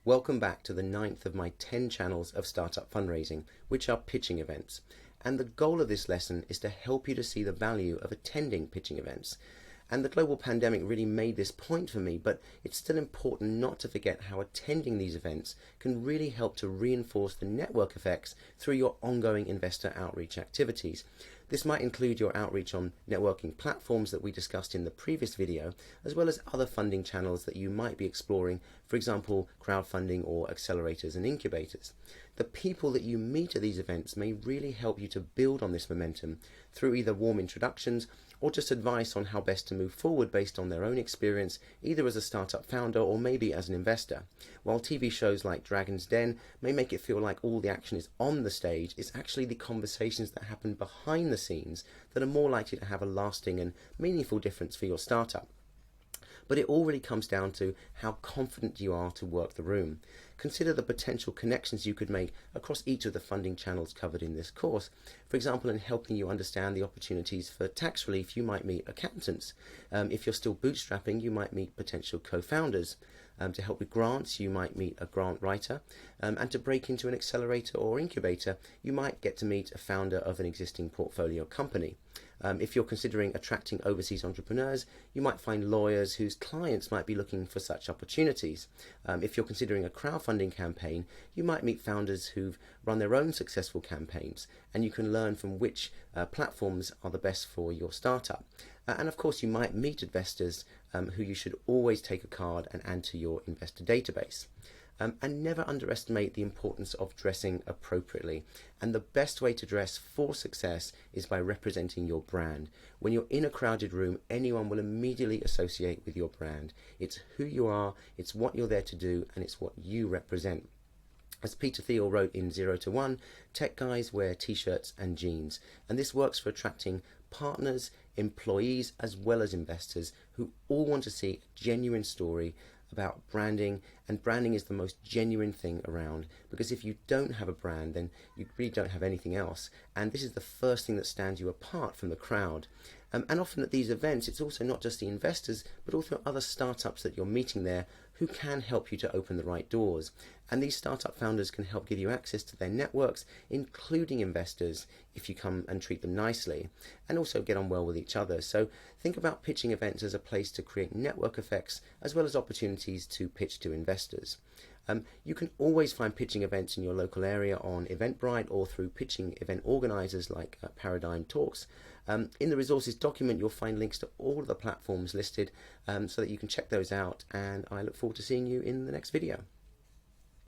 Welcome back to the ninth of my 10 channels of startup fundraising, which are pitching events. And the goal of this lesson is to help you to see the value of attending pitching events. And the global pandemic really made this point for me, but it's still important not to forget how attending these events can really help to reinforce the network effects through your ongoing investor outreach activities. This might include your outreach on networking platforms that we discussed in the previous video, as well as other funding channels that you might be exploring, for example, crowdfunding or accelerators and incubators. The people that you meet at these events may really help you to build on this momentum through either warm introductions or just advice on how best to move forward based on their own experience, either as a startup founder or maybe as an investor. While TV shows like Dragon's Den may make it feel like all the action is on the stage, it's actually the conversations that happen behind the scenes that are more likely to have a lasting and meaningful difference for your startup. But it all really comes down to how confident you are to work the room. Consider the potential connections you could make across each of the funding channels covered in this course. For example, in helping you understand the opportunities for tax relief, you might meet accountants. If you're still bootstrapping, you might meet potential co-founders. To help with grants, you might meet a grant writer. And to break into an accelerator or incubator, you might get to meet a founder of an existing portfolio company. If you're considering attracting overseas entrepreneurs, you might find lawyers whose clients might be looking for such opportunities. If you're considering a crowdfunding campaign, you might meet founders who've run their own successful campaigns, and you can learn from which platforms are the best for your startup. And of course, you might meet investors who you should always take a card and add to your investor database. And never underestimate the importance of dressing appropriately. And the best way to dress for success is by representing your brand. When you're in a crowded room, anyone will immediately associate with your brand. It's who you are, it's what you're there to do, and it's what you represent. As Peter Thiel wrote in 0 to 1, tech guys wear t-shirts and jeans, and this works for attracting partners, employees, as well as investors who all want to see a genuine story about branding, and branding is the most genuine thing around, because if you don't have a brand, then you really don't have anything else, and this is the first thing that stands you apart from the crowd. And often at these events, it's also not just the investors, but also other startups that you're meeting there who can help you to open the right doors. And these startup founders can help give you access to their networks, including investors, if you come and treat them nicely, and also get on well with each other. So think about pitching events as a place to create network effects, as well as opportunities to pitch to investors. You can always find pitching events in your local area on Eventbrite or through pitching event organizers like Paradigm Talks. In the resources document, you'll find links to all of the platforms listed so that you can check those out, and I look forward to seeing you in the next video.